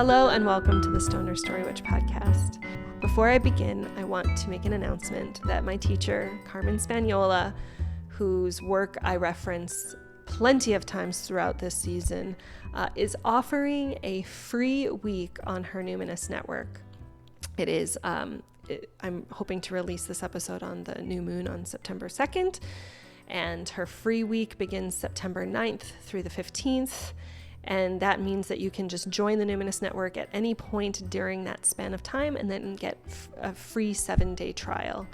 Hello and welcome to the Stoner Story Witch podcast. Before I begin, I want to make an announcement that my teacher, Carmen Spagnola, whose work I reference plenty of times throughout this season, is offering a free week on her Numinous network. It is, I'm hoping to release this episode on the new moon on September 2nd, and her free week begins September 9th through the 15th. And that means that you can just join the Numinous Network at any point during that span of time and then get a free 7-day trial.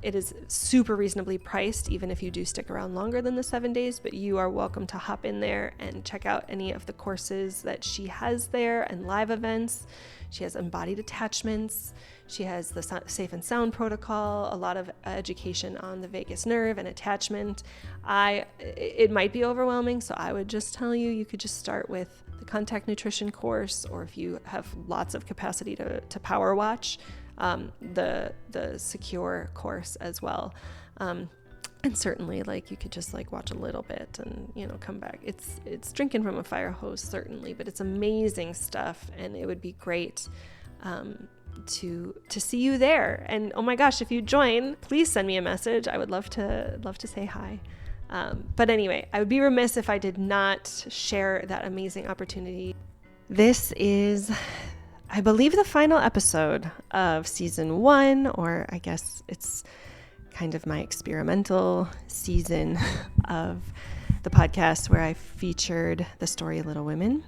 It is super reasonably priced, even if you do stick around longer than the 7 days, but you are welcome to hop in there and check out any of the courses that she has there and live events. She has embodied attachments. She has the safe and sound protocol, a lot of education on the vagus nerve and attachment. It might be overwhelming, so I would just tell you could just start with the contact nutrition course, or if you have lots of capacity to power watch, the secure course as well. And certainly, you could just watch a little bit and come back. It's drinking from a fire hose, certainly, but it's amazing stuff, and it would be great to see you there. And oh my gosh, if you join, please send me a message. I would love to say hi. But anyway, I would be remiss if I did not share that amazing opportunity. This is, I believe, the final episode of season 1, or I guess it's kind of my experimental season of the podcast where I featured the story Little Women.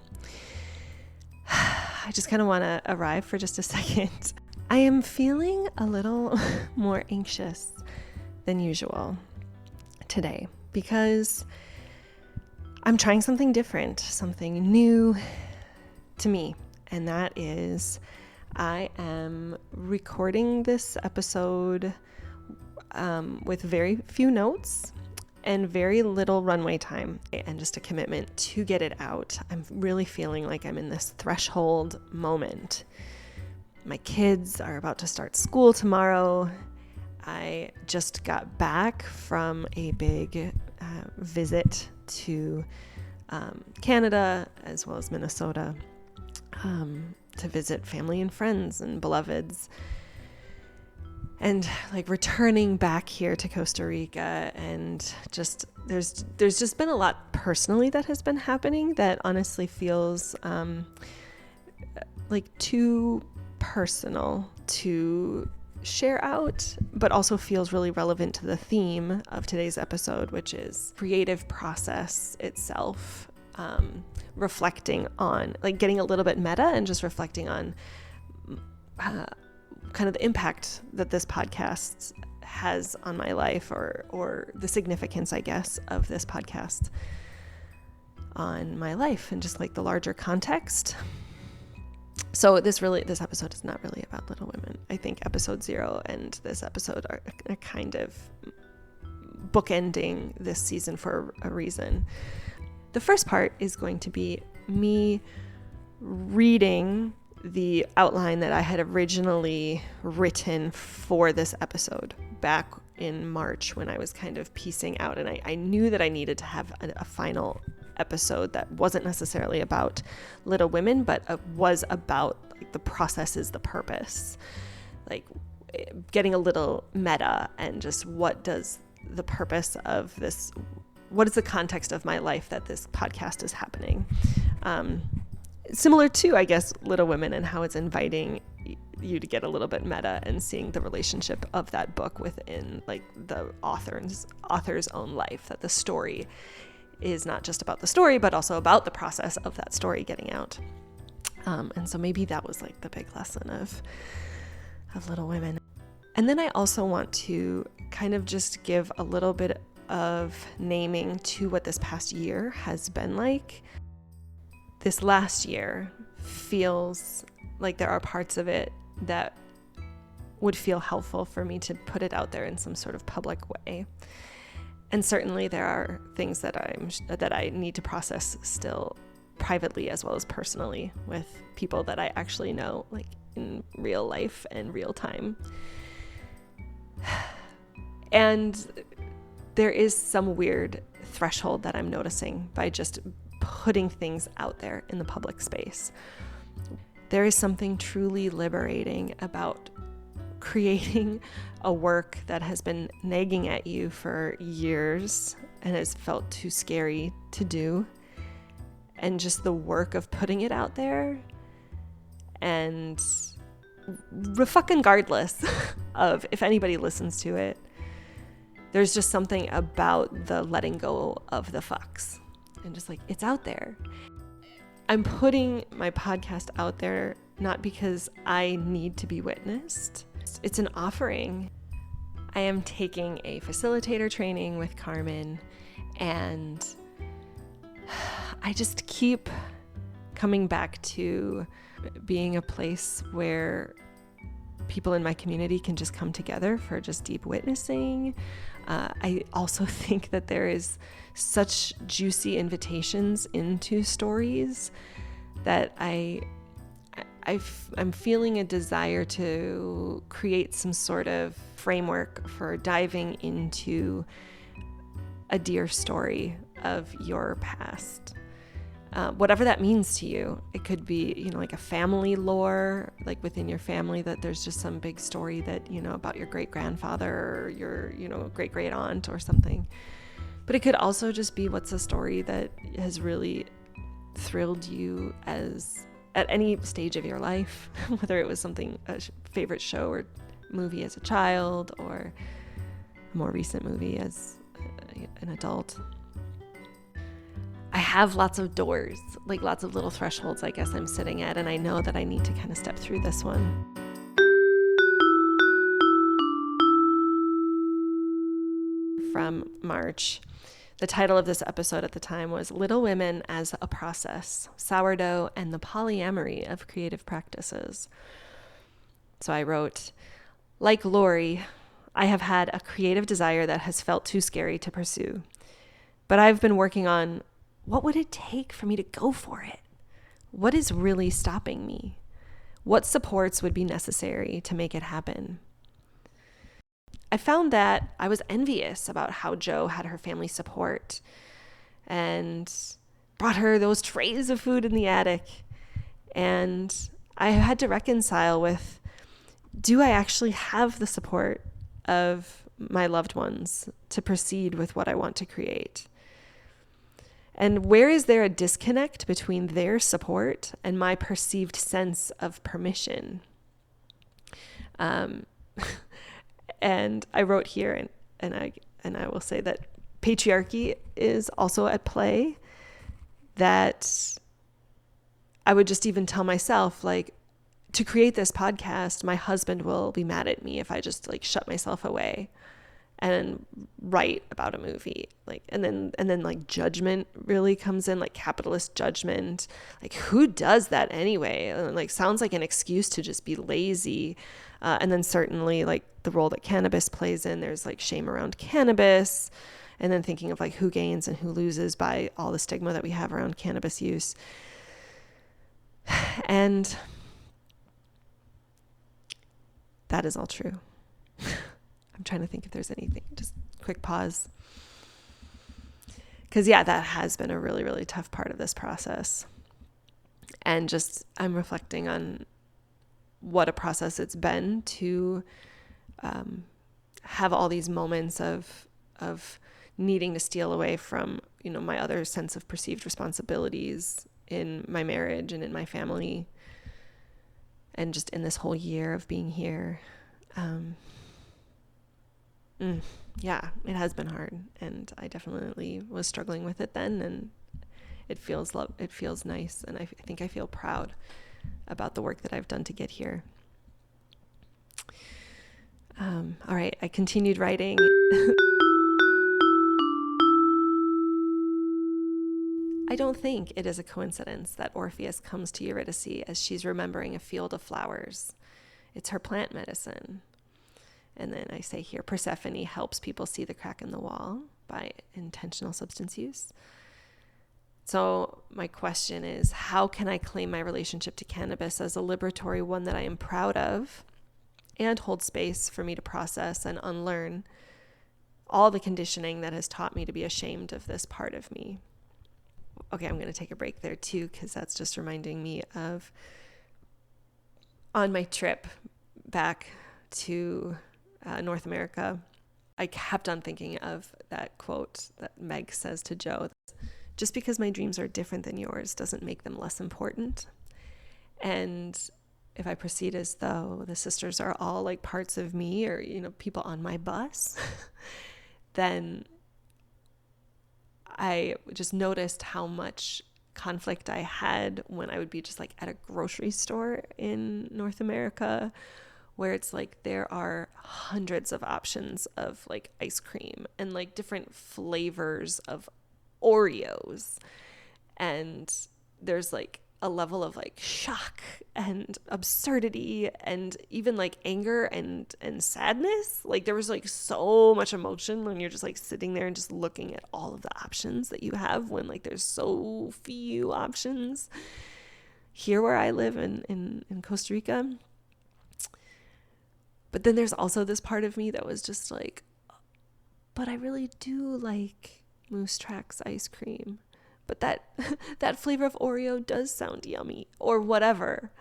I just kind of want to arrive for just a second. I am feeling a little more anxious than usual today because I'm trying something different, something new to me. And that is, I am recording this episode with very few notes and very little runway time, and just a commitment to get it out. I'm really feeling like I'm in this threshold moment. My kids are about to start school tomorrow. I just got back from a big visit to Canada as well as Minnesota to visit family and friends and beloveds. And returning back here to Costa Rica, and just there's just been a lot personally that has been happening that honestly feels too personal to share out, but also feels really relevant to the theme of today's episode, which is creative process itself, reflecting on, getting a little bit meta and just reflecting on kind of the impact that this podcast has on my life, or the significance, I guess, of this podcast on my life, and just the larger context. So this episode is not really about Little Women. I think episode 0 and this episode are kind of bookending this season for a reason. The first part is going to be me reading the outline that I had originally written for this episode back in March, when I was kind of piecing out, and I knew that I needed to have a final episode that wasn't necessarily about Little Women, but was about the process is the purpose, getting a little meta, and just what does the purpose of this, what is the context of my life that this podcast is happening. Similar to, I guess, Little Women, and how it's inviting you to get a little bit meta and seeing the relationship of that book within the author's own life, that the story is not just about the story, but also about the process of that story getting out. And so maybe that was the big lesson of Little Women. And then I also want to kind of just give a little bit of naming to what this past year has been like. This last year feels like there are parts of it that would feel helpful for me to put it out there in some sort of public way. And certainly there are things that I need to process still privately as well as personally with people that I actually know, in real life and real time. And there is some weird threshold that I'm noticing by just putting things out there in the public space. There is something truly liberating about creating a work that has been nagging at you for years and has felt too scary to do, and just the work of putting it out there, and fucking regardless of if anybody listens to it, there's just something about the letting go of the fucks and just like, it's out there. I'm putting my podcast out there not because I need to be witnessed. It's an offering. I am taking a facilitator training with Carmen, and I just keep coming back to being a place where people in my community can just come together for just deep witnessing. I also think that there is such juicy invitations into stories that I'm feeling a desire to create some sort of framework for diving into a dear story of your past. Whatever that means to you. It could be, like a family lore, like within your family, that there's just some big story that, about your great-grandfather or your, great-great-aunt or something. But it could also just be what's a story that has really thrilled you at any stage of your life, whether it was a favorite show or movie as a child, or a more recent movie as an adult. I have lots of doors, like lots of little thresholds, I guess I'm sitting at, and I know that I need to kind of step through this one. From March. The title of this episode at the time was Little Women as a Process, Sourdough and the Polyamory of Creative Practices. So I wrote, like Lori, I have had a creative desire that has felt too scary to pursue. But I've been working on what would it take for me to go for it? What is really stopping me? What supports would be necessary to make it happen? I found that I was envious about how Jo had her family support and brought her those trays of food in the attic. And I had to reconcile with, do I actually have the support of my loved ones to proceed with what I want to create? And where is there a disconnect between their support and my perceived sense of permission? And I wrote here, and I will say that patriarchy is also at play, that I would just even tell myself, like, to create this podcast, my husband will be mad at me if I just shut myself away and write about a movie, and then judgment really comes in, like capitalist judgment, like who does that anyway, and sounds like an excuse to just be lazy. And then certainly the role that cannabis plays in, there's shame around cannabis, and then thinking of who gains and who loses by all the stigma that we have around cannabis use. And that is all true. I'm trying to think if there's anything, just quick pause. Because that has been a really, really tough part of this process. And just, I'm reflecting on what a process it's been to have all these moments of needing to steal away from, my other sense of perceived responsibilities in my marriage and in my family. And just in this whole year of being here. It has been hard, and I definitely was struggling with it then, and it feels nice, and I think I feel proud about the work that I've done to get here. All right, I continued writing. I don't think it is a coincidence that Orpheus comes to Eurydice as she's remembering a field of flowers. It's her plant medicine. And then I say here, Persephone helps people see the crack in the wall by intentional substance use. So my question is, how can I claim my relationship to cannabis as a liberatory one that I am proud of, and hold space for me to process and unlearn all the conditioning that has taught me to be ashamed of this part of me? Okay, I'm going to take a break there too, because that's just reminding me of On my trip back to North America, I kept on thinking of that quote that Meg says to Joe: just because my dreams are different than yours doesn't make them less important. And if I proceed as though the sisters are all like parts of me, or, you know, people on my bus, then I just noticed how much conflict I had when I would be just like at a grocery store in North America, where it's like there are hundreds of options of like ice cream and like different flavors of Oreos. And there's like a level of like shock and absurdity and even like anger and sadness. Like there was like so much emotion when you're just like sitting there and just looking at all of the options that you have, when like there's so few options here where I live in Costa Rica. But then there's also this part of me that was just like, but I really do like Moose Tracks ice cream. But that flavor of Oreo does sound yummy, or whatever.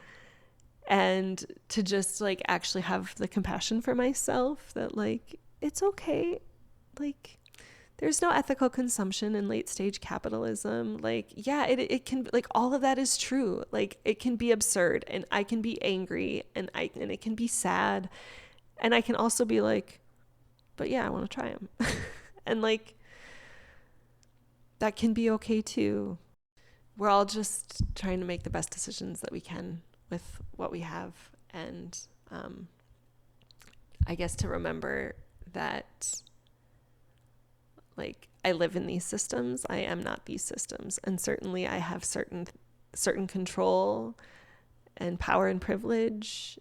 And to just like actually have the compassion for myself that like, it's okay. Like there's no ethical consumption in late stage capitalism. Like, yeah, it can, like, all of that is true. Like it can be absurd, and I can be angry, and it can be sad. And I can also be like, but yeah, I want to try them. And like, that can be okay too. We're all just trying to make the best decisions that we can with what we have. And I guess to remember that, like, I live in these systems. I am not these systems. And certainly I have certain control and power and privilege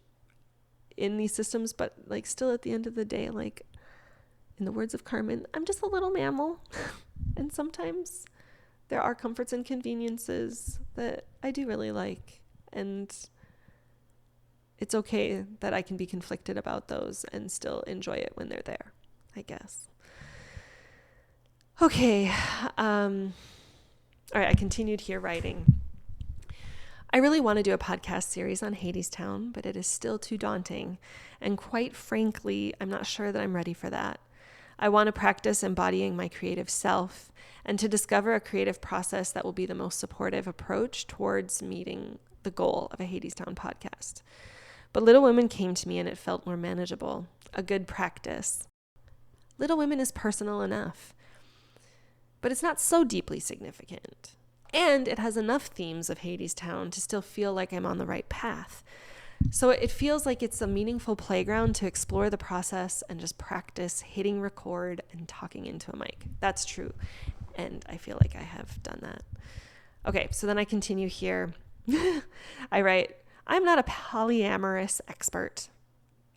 in these systems. But like, still at the end of the day, like, in the words of Carmen, I'm just a little mammal. And sometimes there are comforts and conveniences that I do really like. And it's okay that I can be conflicted about those and still enjoy it when they're there, I guess. Okay. All right. I continued here writing. I really want to do a podcast series on Hadestown, but it is still too daunting. And quite frankly, I'm not sure that I'm ready for that. I want to practice embodying my creative self and to discover a creative process that will be the most supportive approach towards meeting the goal of a Hadestown podcast. But Little Women came to me and it felt more manageable, a good practice. Little Women is personal enough, but it's not so deeply significant. And it has enough themes of Hadestown to still feel like I'm on the right path. So it feels like it's a meaningful playground to explore the process and just practice hitting record and talking into a mic. That's true. And I feel like I have done that. Okay, so then I continue here. I write, I'm not a polyamorous expert.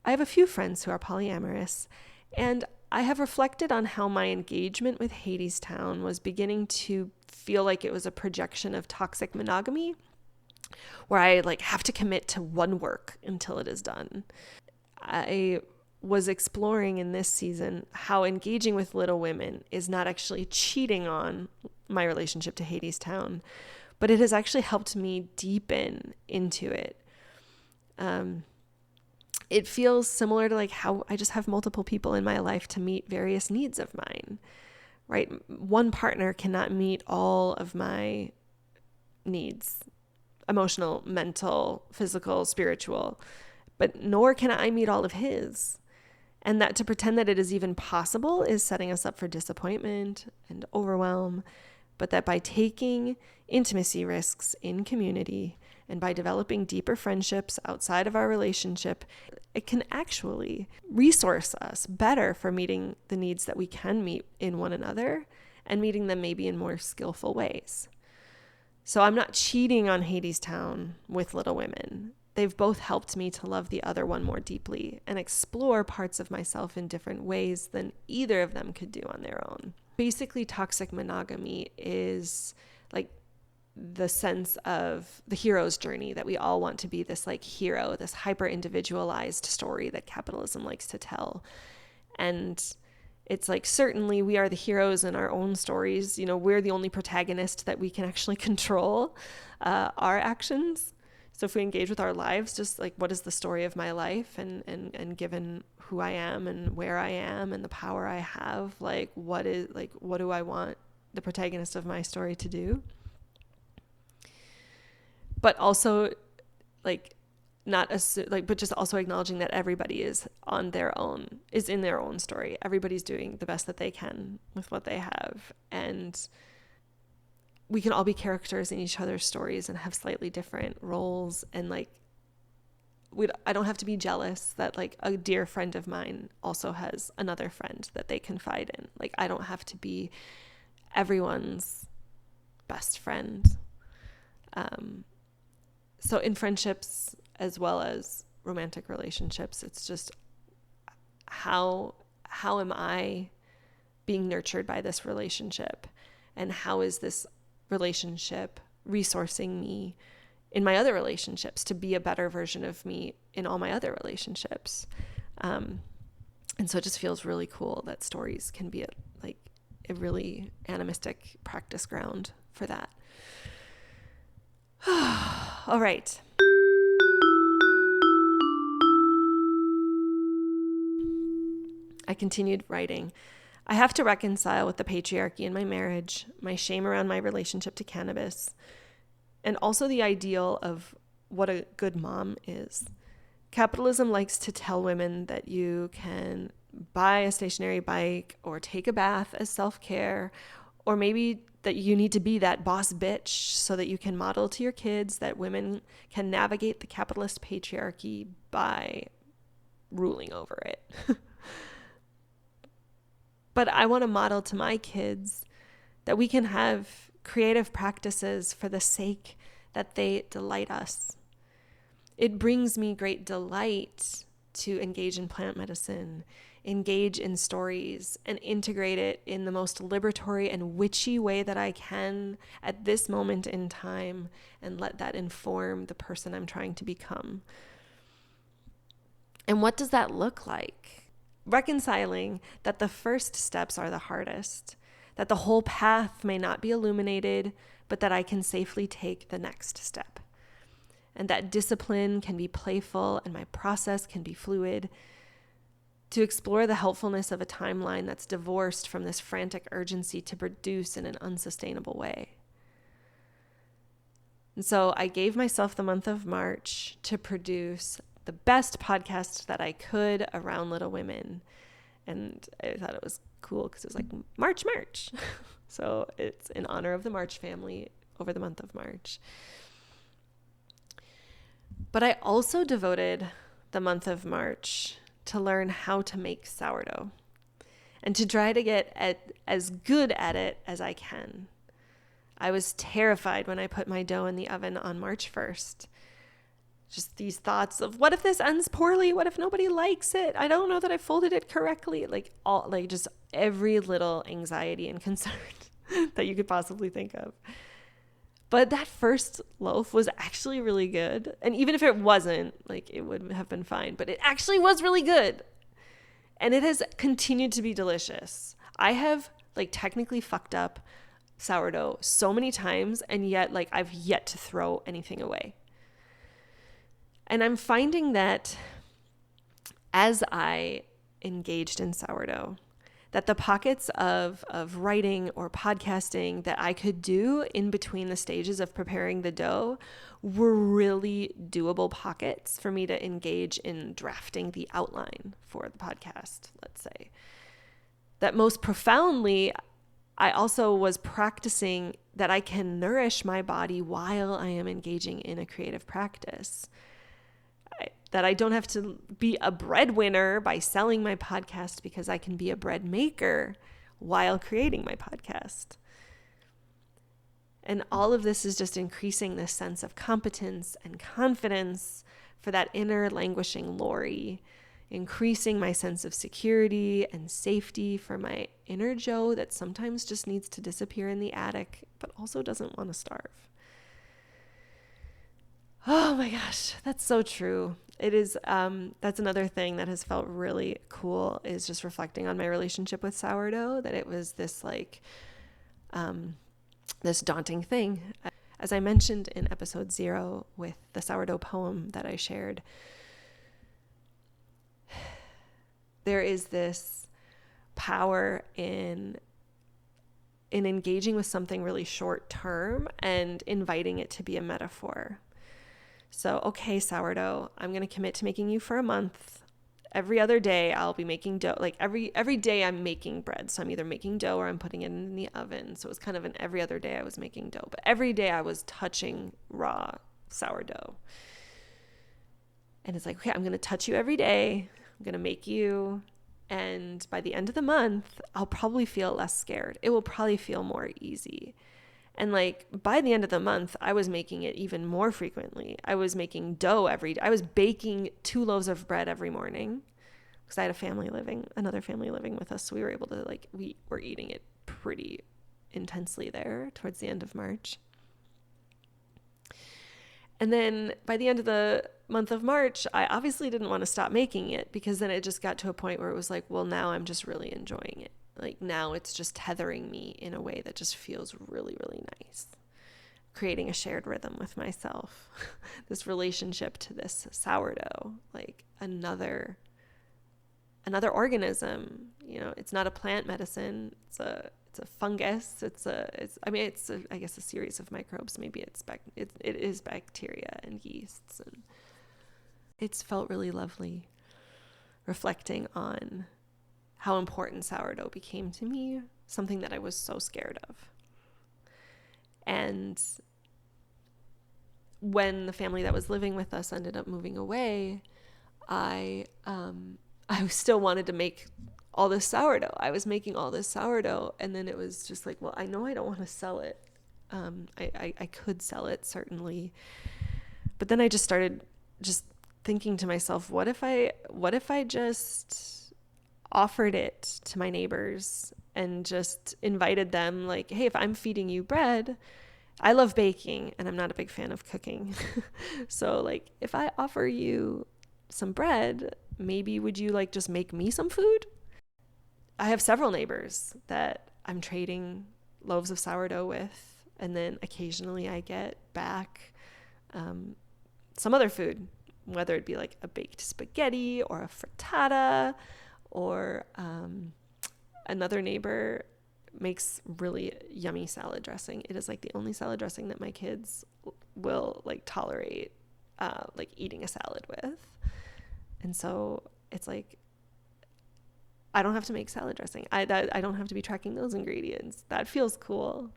I have a few friends who are polyamorous, and I have reflected on how my engagement with Hadestown was beginning to feel like it was a projection of toxic monogamy, where I like have to commit to one work until it is done. I was exploring in this season how engaging with Little Women is not actually cheating on my relationship to Hadestown, but it has actually helped me deepen into it. It feels similar to like how I just have multiple people in my life to meet various needs of mine, right? One partner cannot meet all of my needs: emotional, mental, physical, spiritual, but nor can I meet all of his. And that to pretend that it is even possible is setting us up for disappointment and overwhelm, but that by taking intimacy risks in community and by developing deeper friendships outside of our relationship, it can actually resource us better for meeting the needs that we can meet in one another and meeting them maybe in more skillful ways. So I'm not cheating on Hadestown with Little Women. They've both helped me to love the other one more deeply and explore parts of myself in different ways than either of them could do on their own. Basically, toxic monogamy is like the sense of the hero's journey, that we all want to be this like hero, this hyper individualized story that capitalism likes to tell. And it's like, certainly we are the heroes in our own stories. You know, we're the only protagonist that we can actually control our actions. So if we engage with our lives, just like, what is the story of my life, and given who I am and where I am and the power I have, like, what do I want the protagonist of my story to do? But also like but just also acknowledging that everybody is in their own story. Everybody's doing the best that they can with what they have. And we can all be characters in each other's stories and have slightly different roles. And like, I don't have to be jealous that like a dear friend of mine also has another friend that they confide in. Like, I don't have to be everyone's best friend. So in friendships as well as romantic relationships, it's just how am I being nurtured by this relationship, and how is this relationship resourcing me in my other relationships to be a better version of me in all my other relationships. And so it just feels really cool that stories can be a really animistic practice ground for that. All right. I continued writing. I have to reconcile with the patriarchy in my marriage, my shame around my relationship to cannabis, and also the ideal of what a good mom is. Capitalism likes to tell women that you can buy a stationary bike or take a bath as self-care, or maybe that you need to be that boss bitch so that you can model to your kids that women can navigate the capitalist patriarchy by ruling over it. But I want to model to my kids that we can have creative practices for the sake that they delight us. It brings me great delight to engage in plant medicine, engage in stories, and integrate it in the most liberatory and witchy way that I can at this moment in time, and let that inform the person I'm trying to become. And what does that look like? Reconciling that the first steps are the hardest, that the whole path may not be illuminated, but that I can safely take the next step. And that discipline can be playful and my process can be fluid. To explore the helpfulness of a timeline that's divorced from this frantic urgency to produce in an unsustainable way. And so I gave myself the month of March to produce the best podcast that I could around Little Women. And I thought it was cool because it was like March. So it's in honor of the March family over the month of March. But I also devoted the month of March to learn how to make sourdough and to try to get as good at it as I can. I was terrified when I put my dough in the oven on March 1st. Just these thoughts of, what if this ends poorly? What if nobody likes it? I don't know that I folded it correctly. Just every little anxiety and concern that you could possibly think of. But that first loaf was actually really good. And even if it wasn't, it would have been fine. But it actually was really good. And it has continued to be delicious. I have technically fucked up sourdough so many times, and yet I've yet to throw anything away. And I'm finding that as I engaged in sourdough, that the pockets of writing or podcasting that I could do in between the stages of preparing the dough were really doable pockets for me to engage in drafting the outline for the podcast, let's say. That most profoundly, I also was practicing that I can nourish my body while I am engaging in a creative practice. That I don't have to be a breadwinner by selling my podcast, because I can be a bread maker while creating my podcast. And all of this is just increasing this sense of competence and confidence for that inner languishing Lori, increasing my sense of security and safety for my inner Joe that sometimes just needs to disappear in the attic, but also doesn't want to starve. Oh my gosh, that's so true. It is, that's another thing that has felt really cool, is just reflecting on my relationship with sourdough, that it was this this daunting thing. as I mentioned in episode 0 with the sourdough poem that I shared, there is this power in engaging with something really short term and inviting it to be a metaphor. So, okay, sourdough, I'm going to commit to making you for a month. Every other day I'll be making dough. Like every day I'm making bread. So I'm either making dough or I'm putting it in the oven. So it was kind of an every other day I was making dough. But every day I was touching raw sourdough. And it's like, okay, I'm going to touch you every day. I'm going to make you. And by the end of the month, I'll probably feel less scared. It will probably feel more easy. And like by the end of the month, I was making it even more frequently. I was making dough every day. I was baking 2 loaves of bread every morning because I had another family living with us. So we were able to we were eating it pretty intensely there towards the end of March. And then by the end of the month of March, I obviously didn't want to stop making it because then it just got to a point where it was like, well, now I'm just really enjoying it. Like now it's just tethering me in a way that just feels really, really nice. Creating a shared rhythm with myself, this relationship to this sourdough, like another organism. It's not a plant medicine. It's a fungus. I guess a series of microbes. Maybe it is bacteria and yeasts, and it's felt really lovely reflecting on how important sourdough became to me, something that I was so scared of. And when the family that was living with us ended up moving away, I still wanted to make all this sourdough. I was making all this sourdough, and then it was just like, well, I know I don't want to sell it. I could sell it, certainly. But then I just started just thinking to myself, what if I just offered it to my neighbors and just invited them, like, hey, if I'm feeding you bread, I love baking and I'm not a big fan of cooking. So like, if I offer you some bread, maybe would you like just make me some food? I have several neighbors that I'm trading loaves of sourdough with, and then occasionally I get back some other food, whether it be like a baked spaghetti or a frittata, or another neighbor makes really yummy salad dressing. It is like the only salad dressing that my kids will like tolerate like eating a salad with. And so it's like, I don't have to make salad dressing. I don't have to be tracking those ingredients. That feels cool.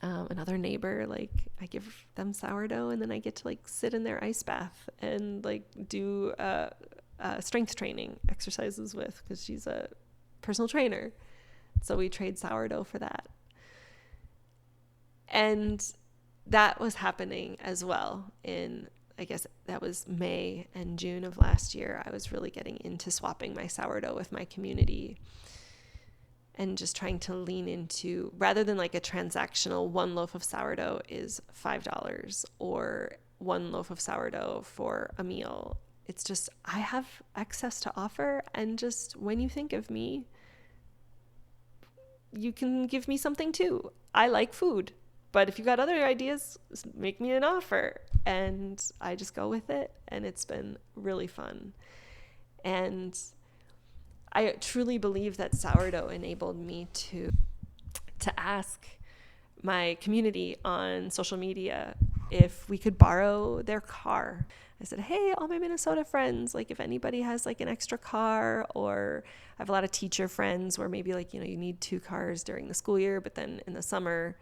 Another neighbor, like I give them sourdough and then I get to like sit in their ice bath and like do strength training exercises with, because she's a personal trainer. So we trade sourdough for that. And that was happening as well in, I guess that was May and June of last year. I was really getting into swapping my sourdough with my community and just trying to lean into, rather than like a transactional 1 loaf of sourdough is $5 or 1 loaf of sourdough for a meal. It's just, I have excess to offer, and just when you think of me, you can give me something too. I like food, but if you've got other ideas, make me an offer. And I just go with it, and it's been really fun. And I truly believe that sourdough enabled me to ask my community on social media if we could borrow their car. I said, hey, all my Minnesota friends, like if anybody has like an extra car, or I have a lot of teacher friends where maybe like, you need 2 cars during the school year, but then in the summer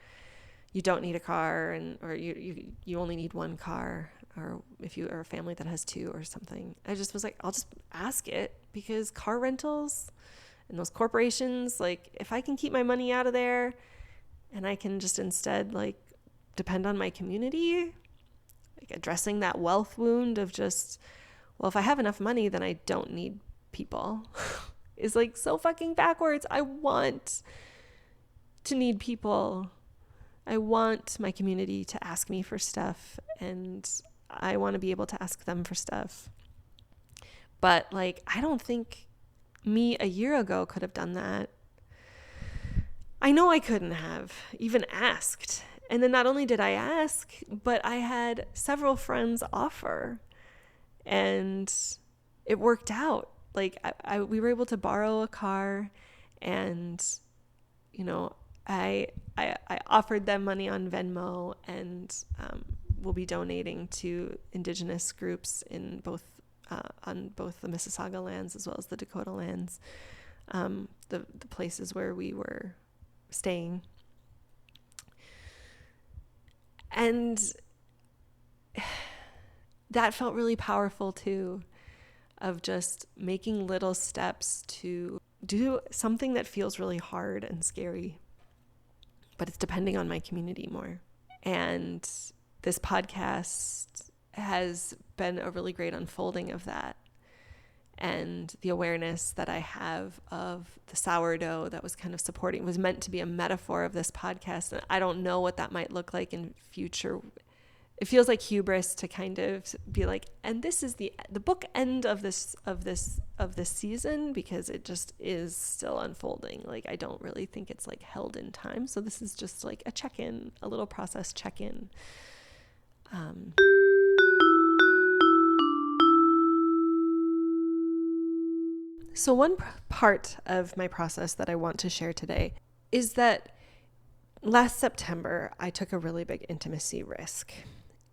you don't need a car, or you only need 1 car, or if you are a family that has 2 or something. I just was like, I'll just ask it, because car rentals and those corporations, like if I can keep my money out of there and I can just instead like depend on my community, like addressing that wealth wound of just, well, if I have enough money, then I don't need people is like so fucking backwards. I want to need people. I want my community to ask me for stuff, and I want to be able to ask them for stuff. But like, I don't think me a year ago could have done that. I know I couldn't have even asked. And then not only did I ask, but I had several friends offer, and it worked out. Like we were able to borrow a car, and I offered them money on Venmo, and we'll be donating to Indigenous groups in on both the Mississauga lands as well as the Dakota lands, the places where we were staying. And that felt really powerful too, of just making little steps to do something that feels really hard and scary, but it's depending on my community more. And this podcast has been a really great unfolding of that. And the awareness that I have of the sourdough that was kind of supporting was meant to be a metaphor of this podcast. And I don't know what that might look like in future. It feels like hubris to kind of be like, and this is the book end of this season, because it just is still unfolding. Like, I don't really think it's like held in time. So this is just like a check-in, a little process check-in. So one part of my process that I want to share today is that last September, I took a really big intimacy risk.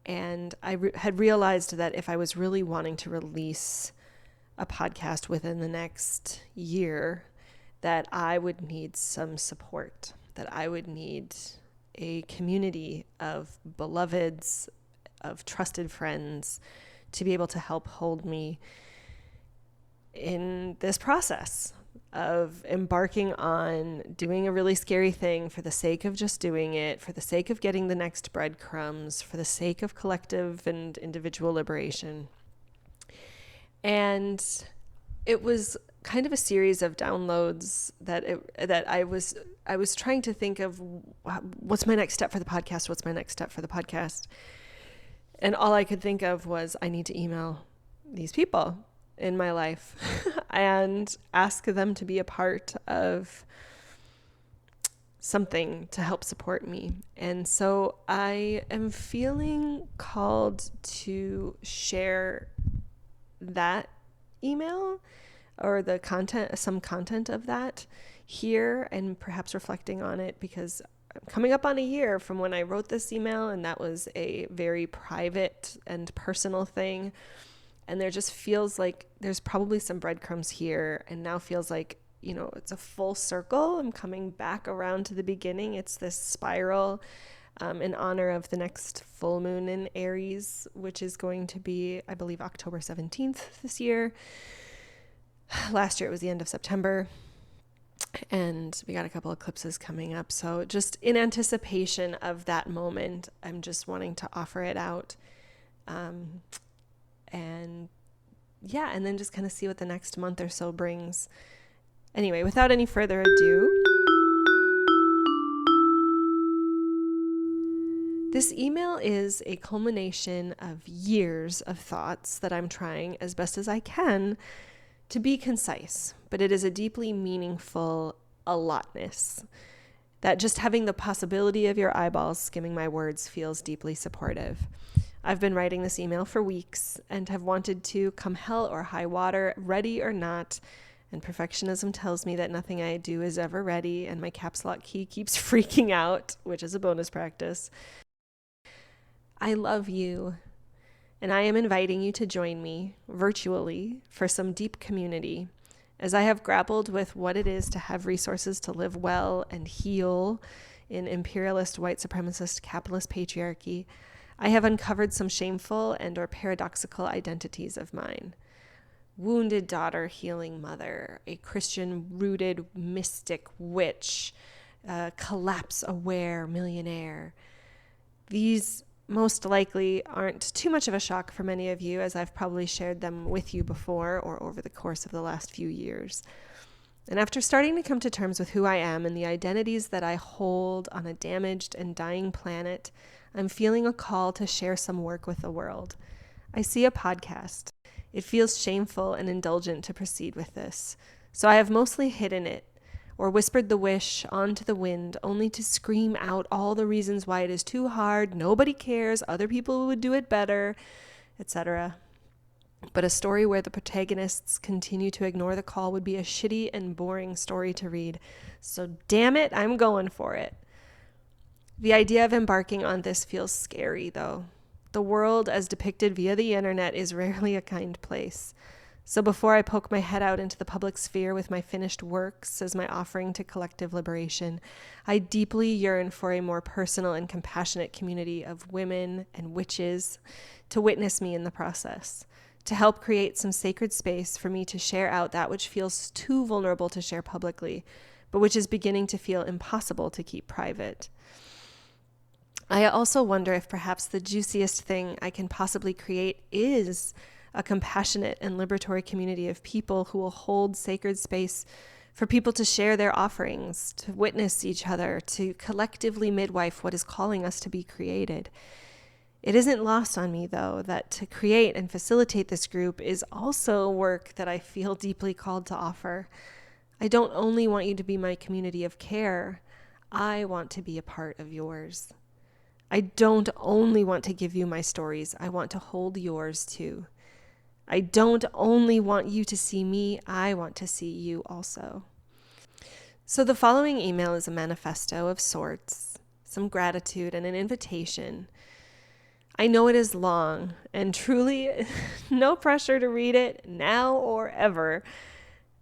And I had realized that if I was really wanting to release a podcast within the next year, that I would need some support, that I would need a community of beloveds, of trusted friends to be able to help hold me in this process of embarking on doing a really scary thing for the sake of just doing it, for the sake of getting the next breadcrumbs, for the sake of collective and individual liberation. And it was kind of a series of downloads that I was trying to think of, what's my next step for the podcast? What's my next step for the podcast? And all I could think of was, I need to email these people in my life and ask them to be a part of something to help support me. And so I am feeling called to share that email or the content, some content of that here, and perhaps reflecting on it, because I'm coming up on a year from when I wrote this email, and that was a very private and personal thing. And there just feels like there's probably some breadcrumbs here, and now feels like, it's a full circle. I'm coming back around to the beginning. It's this spiral in honor of the next full moon in Aries, which is going to be, I believe, October 17th this year. Last year it was the end of September, and we got a couple eclipses coming up. So just in anticipation of that moment, I'm just wanting to offer it out. And then just kind of see what the next month or so brings. Anyway, without any further ado, this email is a culmination of years of thoughts that I'm trying as best as I can to be concise, but it is a deeply meaningful allotness that just having the possibility of your eyeballs skimming my words feels deeply supportive. I've been writing this email for weeks and have wanted to, come hell or high water, ready or not, and perfectionism tells me that nothing I do is ever ready, and my caps lock key keeps freaking out, which is a bonus practice. I love you, and I am inviting you to join me virtually for some deep community, as I have grappled with what it is to have resources to live well and heal in imperialist, white supremacist, capitalist patriarchy. I have uncovered some shameful and or paradoxical identities of mine. Wounded daughter, healing mother, a Christian-rooted mystic witch, collapse-aware millionaire. These most likely aren't too much of a shock for many of you, as I've probably shared them with you before or over the course of the last few years. And after starting to come to terms with who I am and the identities that I hold on a damaged and dying planet, I'm feeling a call to share some work with the world. I see a podcast. It feels shameful and indulgent to proceed with this, so I have mostly hidden it, or whispered the wish onto the wind, only to scream out all the reasons why it is too hard, nobody cares, other people would do it better, etc. But a story where the protagonists continue to ignore the call would be a shitty and boring story to read. So damn it, I'm going for it. The idea of embarking on this feels scary, though. The world, as depicted via the internet, is rarely a kind place. So before I poke my head out into the public sphere with my finished works as my offering to collective liberation, I deeply yearn for a more personal and compassionate community of women and witches to witness me in the process, to help create some sacred space for me to share out that which feels too vulnerable to share publicly, but which is beginning to feel impossible to keep private. I also wonder if perhaps the juiciest thing I can possibly create is a compassionate and liberatory community of people who will hold sacred space for people to share their offerings, to witness each other, to collectively midwife what is calling us to be created. It isn't lost on me, though, that to create and facilitate this group is also work that I feel deeply called to offer. I don't only want you to be my community of care, I want to be a part of yours. I don't only want to give you my stories, I want to hold yours too. I don't only want you to see me, I want to see you also. So the following email is a manifesto of sorts, some gratitude and an invitation. I know it is long, and truly no pressure to read it now or ever.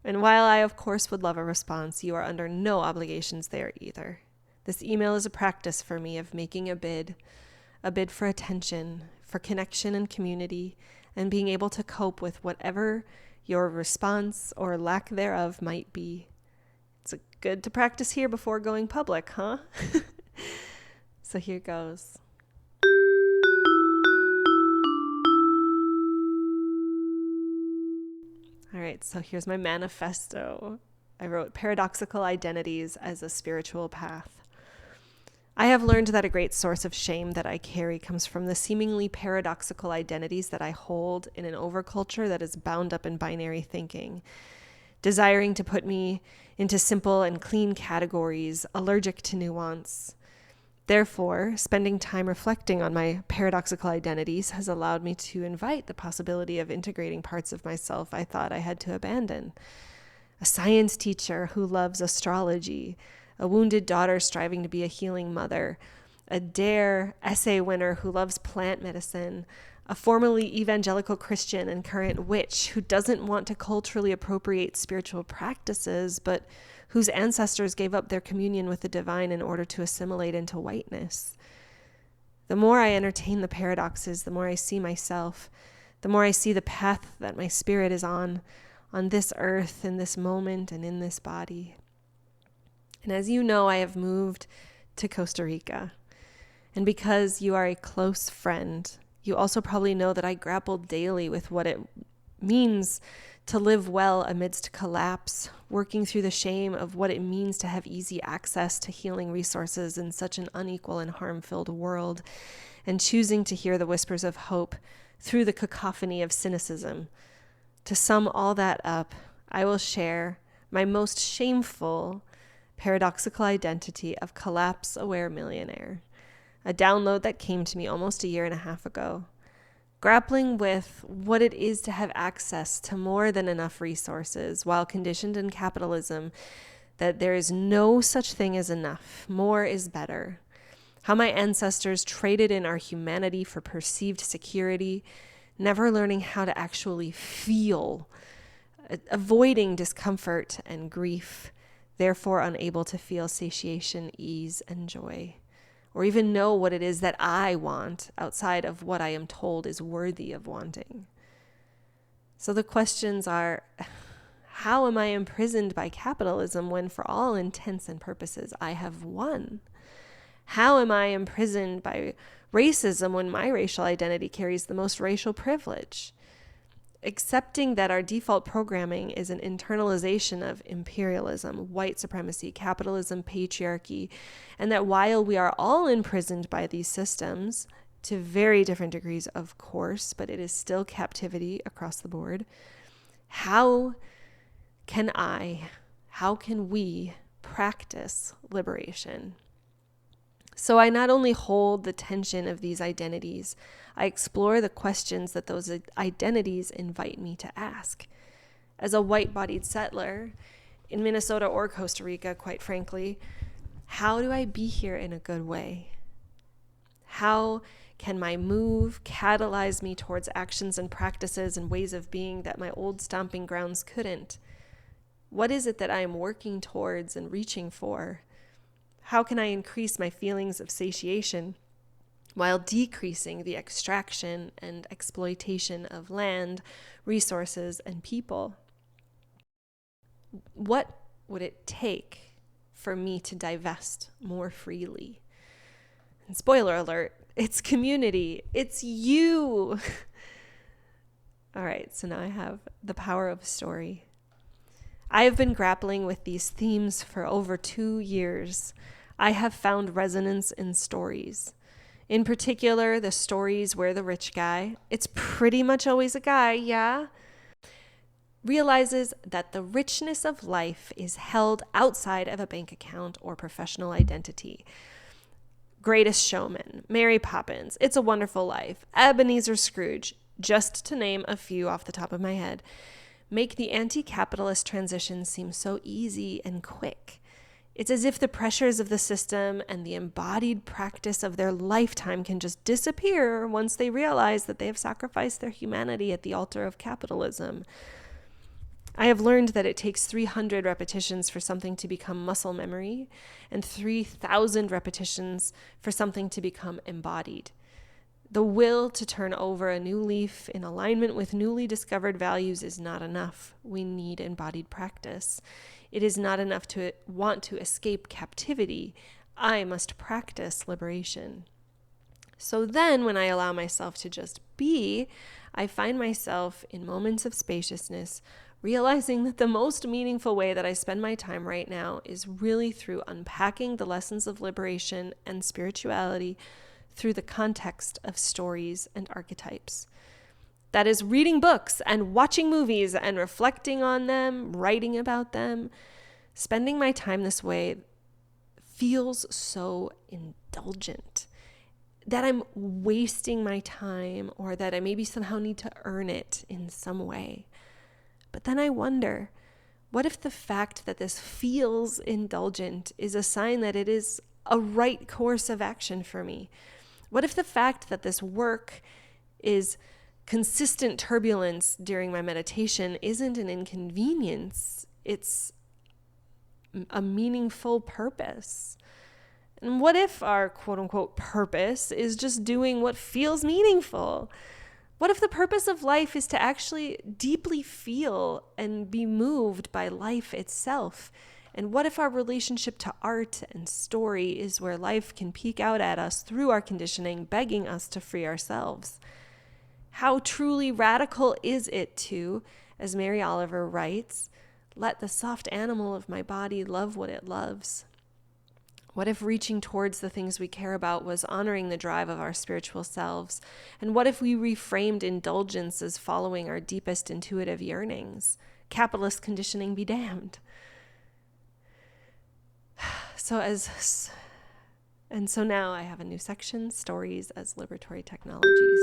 And while I of course would love a response, you are under no obligations there either. This email is a practice for me of making a bid for attention, for connection and community, and being able to cope with whatever your response or lack thereof might be. It's good to practice here before going public, huh? So here goes. All right, so here's my manifesto. I wrote paradoxical identities as a spiritual path. I have learned that a great source of shame that I carry comes from the seemingly paradoxical identities that I hold in an overculture that is bound up in binary thinking, desiring to put me into simple and clean categories, allergic to nuance. Therefore, spending time reflecting on my paradoxical identities has allowed me to invite the possibility of integrating parts of myself I thought I had to abandon. A science teacher who loves astrology, a wounded daughter striving to be a healing mother, a DARE essay winner who loves plant medicine, a formerly evangelical Christian and current witch who doesn't want to culturally appropriate spiritual practices, but whose ancestors gave up their communion with the divine in order to assimilate into whiteness. The more I entertain the paradoxes, the more I see myself, the more I see the path that my spirit is on this earth, in this moment, and in this body. And as you know, I have moved to Costa Rica. And because you are a close friend, you also probably know that I grapple daily with what it means to live well amidst collapse, working through the shame of what it means to have easy access to healing resources in such an unequal and harm-filled world, and choosing to hear the whispers of hope through the cacophony of cynicism. To sum all that up, I will share my most shameful paradoxical identity of collapse-aware millionaire, a download that came to me almost a year and a half ago, grappling with what it is to have access to more than enough resources while conditioned in capitalism that there is no such thing as enough, more is better, how my ancestors traded in our humanity for perceived security, never learning how to actually feel, avoiding discomfort and grief, therefore unable to feel satiation, ease, and joy, or even know what it is that I want outside of what I am told is worthy of wanting. So the questions are, how am I imprisoned by capitalism when for all intents and purposes I have won? How am I imprisoned by racism when my racial identity carries the most racial privilege? Accepting that our default programming is an internalization of imperialism, white supremacy, capitalism, patriarchy, and that while we are all imprisoned by these systems, to very different degrees, of course, but it is still captivity across the board, how can we practice liberation. So I not only hold the tension of these identities, I explore the questions that those identities invite me to ask. As a white-bodied settler in Minnesota or Costa Rica, quite frankly, how do I be here in a good way? How can my move catalyze me towards actions and practices and ways of being that my old stomping grounds couldn't? What is it that I am working towards and reaching for? How can I increase my feelings of satiation while decreasing the extraction and exploitation of land, resources, and people? What would it take for me to divest more freely? And spoiler alert, it's community. It's you. All right, so now I have the power of story. I have been grappling with these themes for over 2 years. I have found resonance in stories. In particular, the stories where the rich guy, it's pretty much always a guy, yeah, realizes that the richness of life is held outside of a bank account or professional identity. Greatest Showman, Mary Poppins, It's a Wonderful Life, Ebenezer Scrooge, just to name a few off the top of my head, make the anti-capitalist transition seem so easy and quick. It's as if the pressures of the system and the embodied practice of their lifetime can just disappear once they realize that they have sacrificed their humanity at the altar of capitalism. I have learned that it takes 300 repetitions for something to become muscle memory and 3,000 repetitions for something to become embodied. The will to turn over a new leaf in alignment with newly discovered values is not enough. We need embodied practice. It is not enough to want to escape captivity. I must practice liberation. So then, when I allow myself to just be, I find myself in moments of spaciousness, realizing that the most meaningful way that I spend my time right now is really through unpacking the lessons of liberation and spirituality through the context of stories and archetypes. That is reading books and watching movies and reflecting on them, writing about them. Spending my time this way feels so indulgent that I'm wasting my time or that I maybe somehow need to earn it in some way. But then I wonder, what if the fact that this feels indulgent is a sign that it is a right course of action for me? What if the fact that this work is consistent turbulence during my meditation isn't an inconvenience, it's a meaningful purpose? And what if our quote-unquote purpose is just doing what feels meaningful? What if the purpose of life is to actually deeply feel and be moved by life itself? And what if our relationship to art and story is where life can peek out at us through our conditioning, begging us to free ourselves? How truly radical is it to, as Mary Oliver writes, let the soft animal of my body love what it loves? What if reaching towards the things we care about was honoring the drive of our spiritual selves? And what if we reframed indulgence as following our deepest intuitive yearnings? Capitalist conditioning be damned. So now I have a new section, Stories as Liberatory Technologies.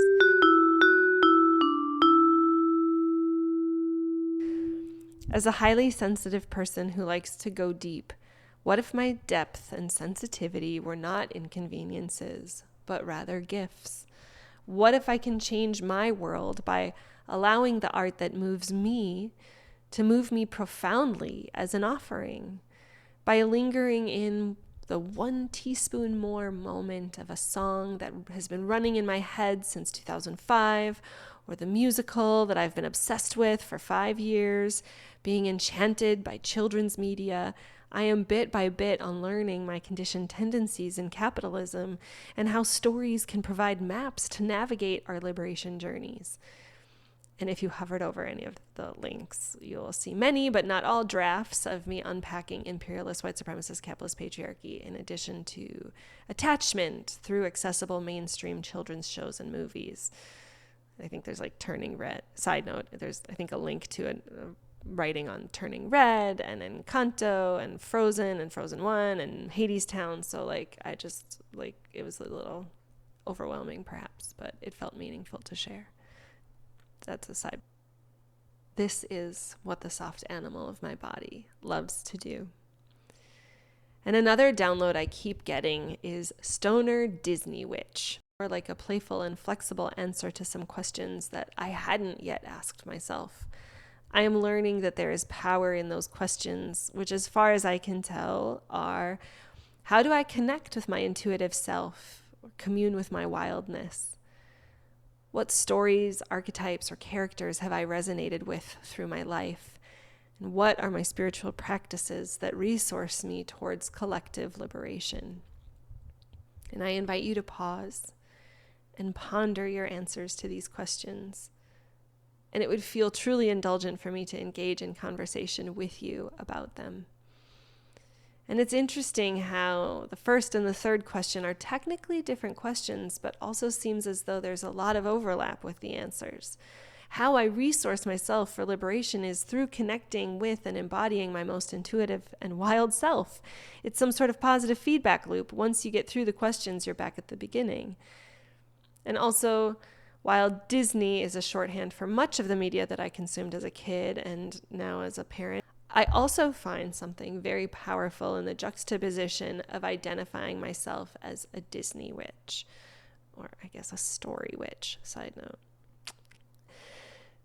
As a highly sensitive person who likes to go deep, what if my depth and sensitivity were not inconveniences, but rather gifts? What if I can change my world by allowing the art that moves me to move me profoundly as an offering? By lingering in the 1 teaspoon more moment of a song that has been running in my head since 2005, or the musical that I've been obsessed with for 5 years, being enchanted by children's media, I am bit by bit unlearning my conditioned tendencies in capitalism and how stories can provide maps to navigate our liberation journeys. And if you hovered over any of the links, you'll see many, but not all, drafts of me unpacking imperialist, white supremacist, capitalist patriarchy, in addition to attachment through accessible mainstream children's shows and movies. I think there's like Turning Red. Side note, there's, I think, a link to writing on Turning Red and Encanto and Frozen 1 and Hadestown. So I just it was a little overwhelming perhaps, but it felt meaningful to share. That's aside. This is what the soft animal of my body loves to do. And another download I keep getting is Stoner Disney Witch, or a playful and flexible answer to some questions that I hadn't yet asked myself. I am learning that there is power in those questions, which as far as I can tell are, how do I connect with my intuitive self, or commune with my wildness? What stories, archetypes, or characters have I resonated with through my life? And what are my spiritual practices that resource me towards collective liberation? And I invite you to pause and ponder your answers to these questions. And it would feel truly indulgent for me to engage in conversation with you about them. And it's interesting how the first and the third question are technically different questions, but also seems as though there's a lot of overlap with the answers. How I resource myself for liberation is through connecting with and embodying my most intuitive and wild self. It's some sort of positive feedback loop. Once you get through the questions, you're back at the beginning. And also, while Disney is a shorthand for much of the media that I consumed as a kid and now as a parent, I also find something very powerful in the juxtaposition of identifying myself as a Disney witch, or I guess a story witch, side note.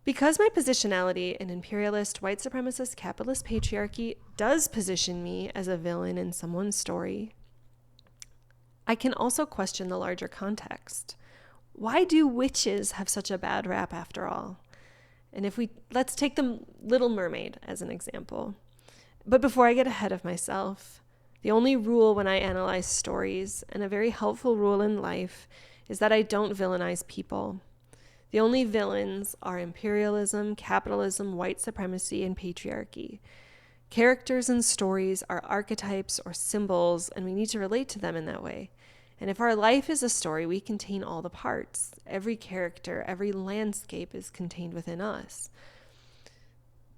Because my positionality in imperialist, white supremacist, capitalist patriarchy does position me as a villain in someone's story, I can also question the larger context. Why do witches have such a bad rap after all? And let's take the Little Mermaid as an example. But before I get ahead of myself, the only rule when I analyze stories, and a very helpful rule in life, is that I don't villainize people. The only villains are imperialism, capitalism, white supremacy, and patriarchy. Characters and stories are archetypes or symbols, and we need to relate to them in that way. And if our life is a story, we contain all the parts. Every character, every landscape is contained within us.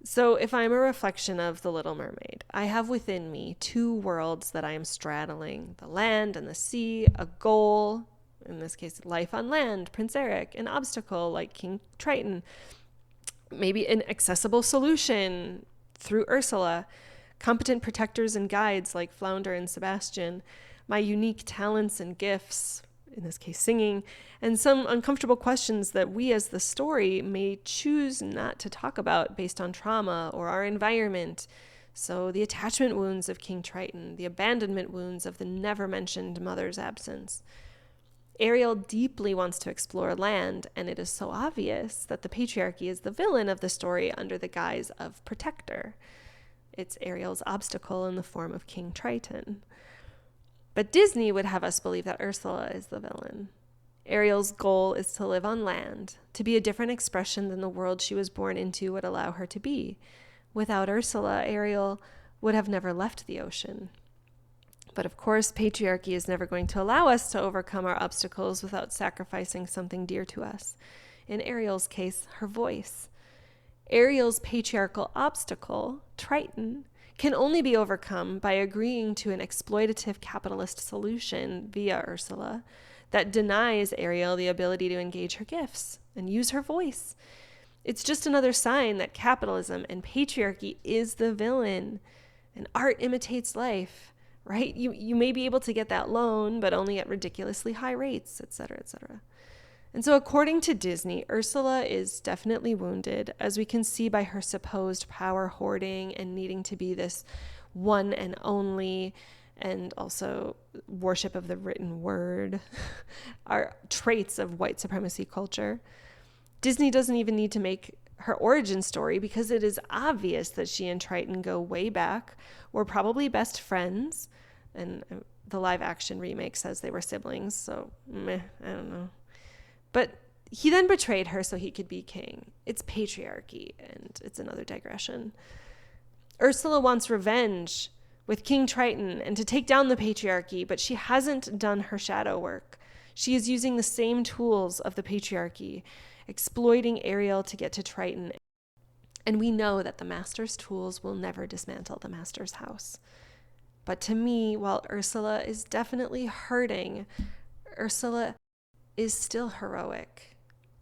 So if I'm a reflection of the Little Mermaid, I have within me two worlds that I am straddling, the land and the sea, a goal, in this case, life on land, Prince Eric, an obstacle like King Triton, maybe an accessible solution through Ursula, competent protectors and guides like Flounder and Sebastian, my unique talents and gifts, in this case singing, and some uncomfortable questions that we as the story may choose not to talk about based on trauma or our environment. So the attachment wounds of King Triton, the abandonment wounds of the never-mentioned mother's absence. Ariel deeply wants to explore land, and it is so obvious that the patriarchy is the villain of the story under the guise of protector. It's Ariel's obstacle in the form of King Triton. But Disney would have us believe that Ursula is the villain. Ariel's goal is to live on land, to be a different expression than the world she was born into would allow her to be. Without Ursula, Ariel would have never left the ocean. But of course, patriarchy is never going to allow us to overcome our obstacles without sacrificing something dear to us. In Ariel's case, her voice. Ariel's patriarchal obstacle, Triton, can only be overcome by agreeing to an exploitative capitalist solution via Ursula that denies Ariel the ability to engage her gifts and use her voice. It's just another sign that capitalism and patriarchy is the villain, and art imitates life, right? You may be able to get that loan, but only at ridiculously high rates, etc., etc. And so according to Disney, Ursula is definitely wounded, as we can see by her supposed power hoarding and needing to be this one and only, and also worship of the written word, are traits of white supremacy culture. Disney doesn't even need to make her origin story because it is obvious that she and Triton go way back, were probably best friends, and the live action remake says they were siblings, so I don't know. But he then betrayed her so he could be king. It's patriarchy, and it's another digression. Ursula wants revenge with King Triton and to take down the patriarchy, but she hasn't done her shadow work. She is using the same tools of the patriarchy, exploiting Ariel to get to Triton. And we know that the master's tools will never dismantle the master's house. But to me, while Ursula is definitely hurting, Ursula is still heroic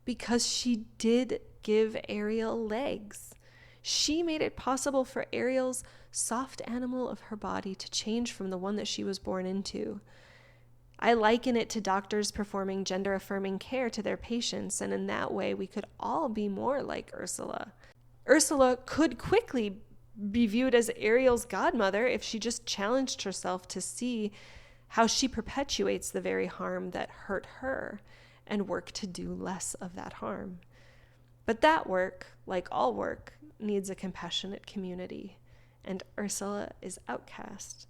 because she did give Ariel legs. She made it possible for Ariel's soft animal of her body to change from the one that she was born into. I liken it to doctors performing gender-affirming care to their patients, and in that way, we could all be more like Ursula. Ursula could quickly be viewed as Ariel's godmother if she just challenged herself to see how she perpetuates the very harm that hurt her and work to do less of that harm. But that work, like all work, needs a compassionate community, and Ursula is outcast.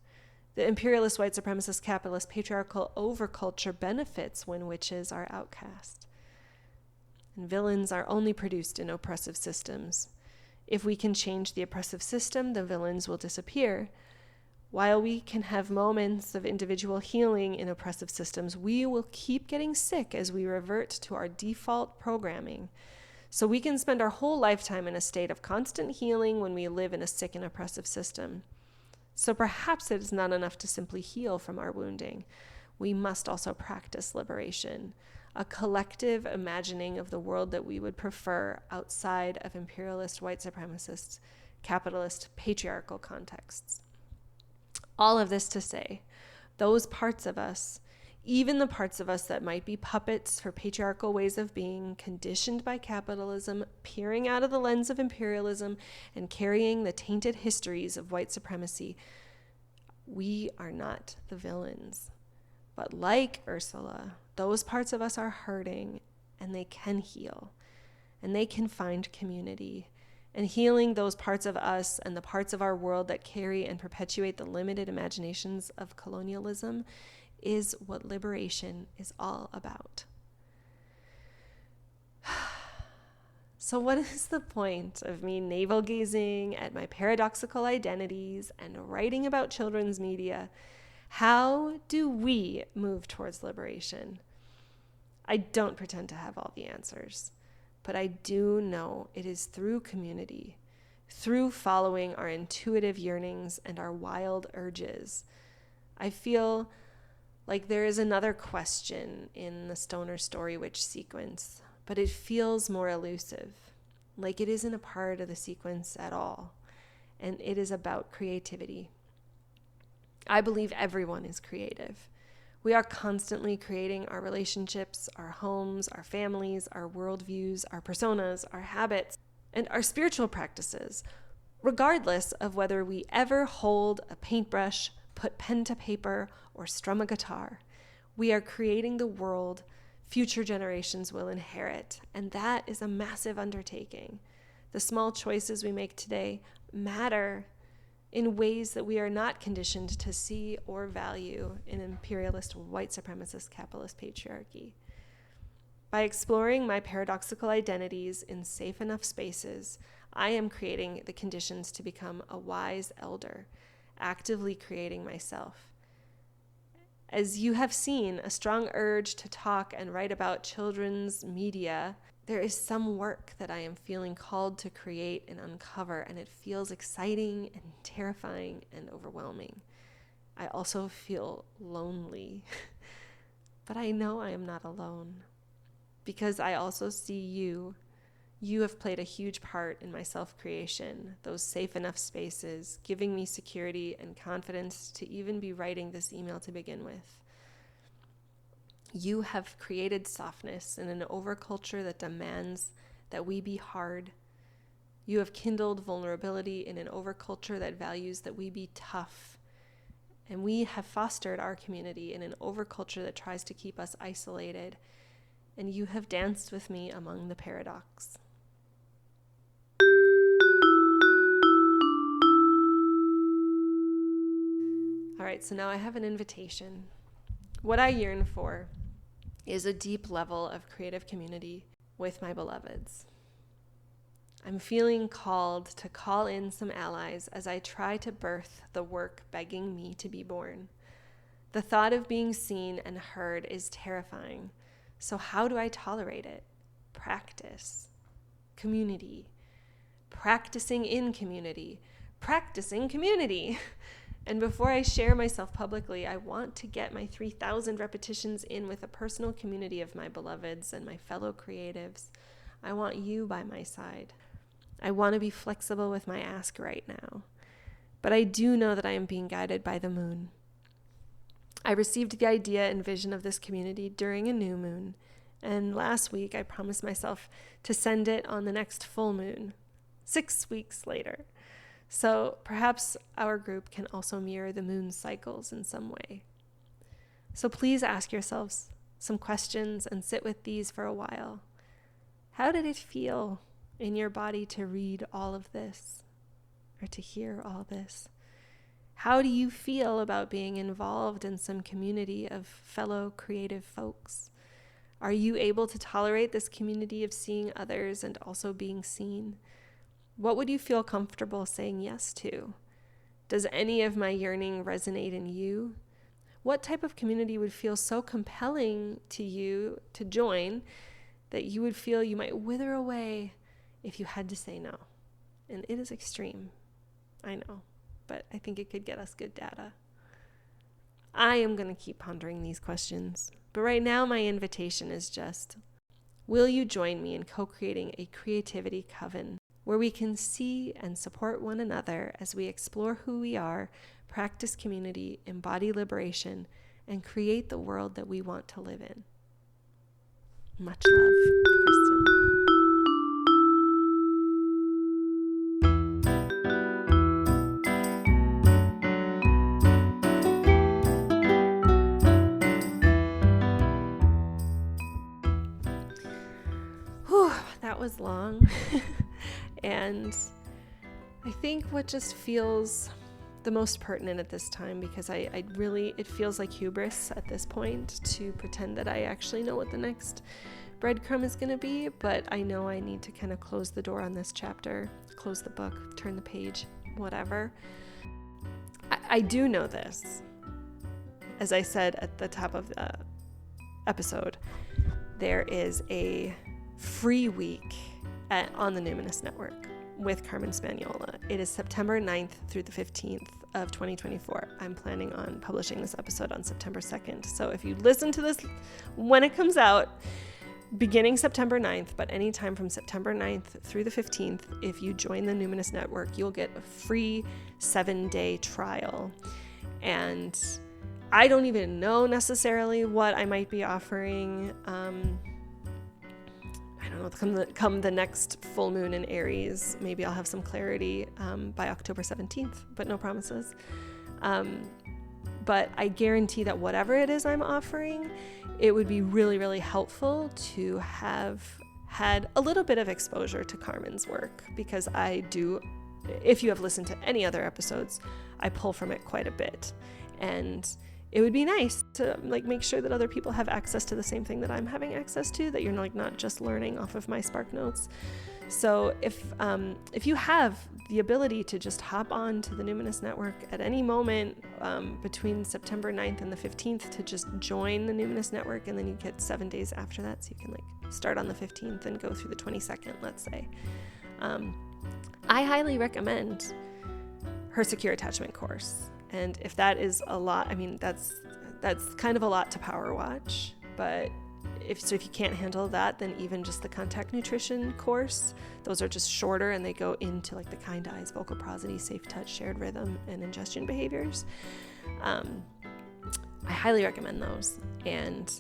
The imperialist, white supremacist, capitalist, patriarchal overculture benefits when witches are outcast. And villains are only produced in oppressive systems. If we can change the oppressive system, the villains will disappear. While we can have moments of individual healing in oppressive systems, we will keep getting sick as we revert to our default programming. So we can spend our whole lifetime in a state of constant healing when we live in a sick and oppressive system. So perhaps it is not enough to simply heal from our wounding. We must also practice liberation, a collective imagining of the world that we would prefer outside of imperialist, white supremacist, capitalist, patriarchal contexts. All of this to say, those parts of us, even the parts of us that might be puppets for patriarchal ways of being, conditioned by capitalism, peering out of the lens of imperialism, and carrying the tainted histories of white supremacy, we are not the villains. But like Ursula, those parts of us are hurting, and they can heal, and they can find community. And healing those parts of us and the parts of our world that carry and perpetuate the limited imaginations of colonialism is what liberation is all about. So what is the point of me navel-gazing at my paradoxical identities and writing about children's media? How do we move towards liberation? I don't pretend to have all the answers, but I do know it is through community, through following our intuitive yearnings and our wild urges. I feel like there is another question in the Stoner Story Witch sequence, but it feels more elusive, like it isn't a part of the sequence at all, and it is about creativity. I believe everyone is creative. We are constantly creating our relationships, our homes, our families, our worldviews, our personas, our habits, and our spiritual practices, regardless of whether we ever hold a paintbrush, put pen to paper, or strum a guitar. We are creating the world future generations will inherit, and that is a massive undertaking. The small choices we make today matter in ways that we are not conditioned to see or value in imperialist, white supremacist, capitalist patriarchy. By exploring my paradoxical identities in safe enough spaces, I am creating the conditions to become a wise elder, actively creating myself. As you have seen, a strong urge to talk and write about children's media, there is some work that I am feeling called to create and uncover, and it feels exciting and terrifying and overwhelming. I also feel lonely, but I know I am not alone because I also see you. You have played a huge part in my self-creation, those safe enough spaces, giving me security and confidence to even be writing this email to begin with. You have created softness in an overculture that demands that we be hard. You have kindled vulnerability in an overculture that values that we be tough. And we have fostered our community in an overculture that tries to keep us isolated. And you have danced with me among the paradox. All right, so now I have an invitation. What I yearn for is a deep level of creative community with my beloveds. I'm feeling called to call in some allies as I try to birth the work begging me to be born. The thought of being seen and heard is terrifying. So how do I tolerate it? Practice, community, practicing in community, practicing community. And before I share myself publicly, I want to get my 3,000 repetitions in with a personal community of my beloveds and my fellow creatives. I want you by my side. I want to be flexible with my ask right now. But I do know that I am being guided by the moon. I received the idea and vision of this community during a new moon, and last week I promised myself to send it on the next full moon, 6 weeks later. So perhaps our group can also mirror the moon's cycles in some way. So please ask yourselves some questions and sit with these for a while. How did it feel in your body to read all of this or to hear all this? How do you feel about being involved in some community of fellow creative folks? Are you able to tolerate this community of seeing others and also being seen? What would you feel comfortable saying yes to? Does any of my yearning resonate in you? What type of community would feel so compelling to you to join that you would feel you might wither away if you had to say no? And it is extreme, I know, but I think it could get us good data. I am going to keep pondering these questions, but right now my invitation is just, will you join me in co-creating a creativity coven where we can see and support one another as we explore who we are, practice community, embody liberation, and create the world that we want to live in? Much love, Kristyn. Whew, that was long. And I think what just feels the most pertinent at this time, because I really, it feels like hubris at this point to pretend that I actually know what the next breadcrumb is going to be, but I know I need to kind of close the door on this chapter, close the book, turn the page, whatever. I do know this. As I said at the top of the episode, there is a free week on the Numinous Network with Carmen Spagnola. It is September 9th through the 15th of 2024. I'm planning on publishing this episode on September 2nd. So if you listen to this when it comes out, beginning September 9th, but anytime from September 9th through the 15th, if you join the Numinous Network, you'll get a free 7-day trial. And I don't even know necessarily what I might be offering. I don't know, come the next full moon in Aries, maybe I'll have some clarity by October 17th, but no promises. But I guarantee that whatever it is I'm offering, it would be really, really helpful to have had a little bit of exposure to Carmen's work, because I do, if you have listened to any other episodes, I pull from it quite a bit. And it would be nice to make sure that other people have access to the same thing that I'm having access to, that you're not just learning off of my Spark Notes. So if you have the ability to just hop on to the Numinous Network at any moment between September 9th and the 15th to just join the Numinous Network, and then you get 7 days after that, so you can start on the 15th and go through the 22nd, let's say. I highly recommend her Secure Attachment course. And if that is a lot, that's kind of a lot to power watch, but if you can't handle that, then even just the Contact Nutrition course, those are just shorter and they go into the kind eyes, vocal prosody, safe touch, shared rhythm, and ingestion behaviors. I highly recommend those. And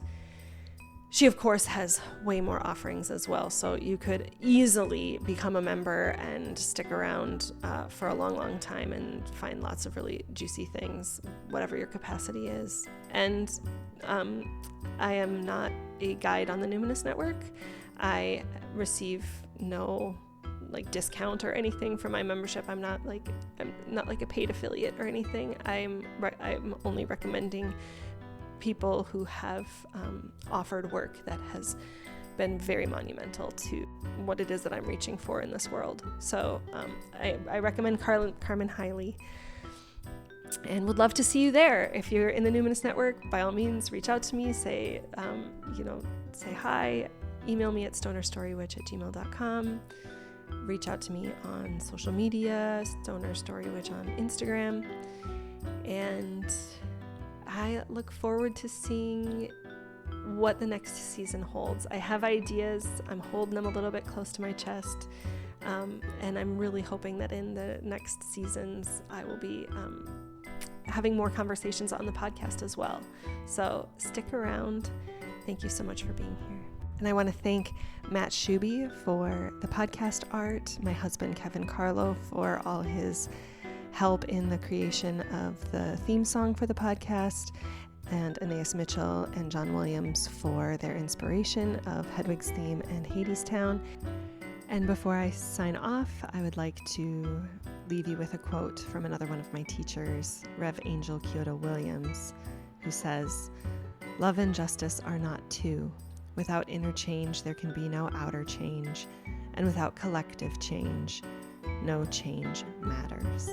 she, of course, has way more offerings as well, so you could easily become a member and stick around for a long, long time and find lots of really juicy things, whatever your capacity is. And I am not a guide on the Numinous Network. I receive no discount or anything for my membership. I'm not a paid affiliate or anything. I'm only recommending people who have offered work that has been very monumental to what it is that I'm reaching for in this world. So I recommend Carmen highly, and would love to see you there. If you're in the Numinous Network, by all means, reach out to me, say hi, email me at stonerstorywitch@gmail.com. reach out to me on social media, Stoner Story Witch on Instagram, and I look forward to seeing what the next season holds. I have ideas. I'm holding them a little bit close to my chest, and I'm really hoping that in the next seasons I will be having more conversations on the podcast as well. So stick around. Thank you so much for being here. And I want to thank Matt Schubbe for the podcast art, my husband Kevin Carlo for all his help in the creation of the theme song for the podcast, and Anais Mitchell and John Williams for their inspiration of Hedwig's theme and Hadestown. And before I sign off, I would like to leave you with a quote from another one of my teachers, Rev. Angel Kyoto Williams, who says, "Love and justice are not two. Without inner change, there can be no outer change. And without collective change, no change matters."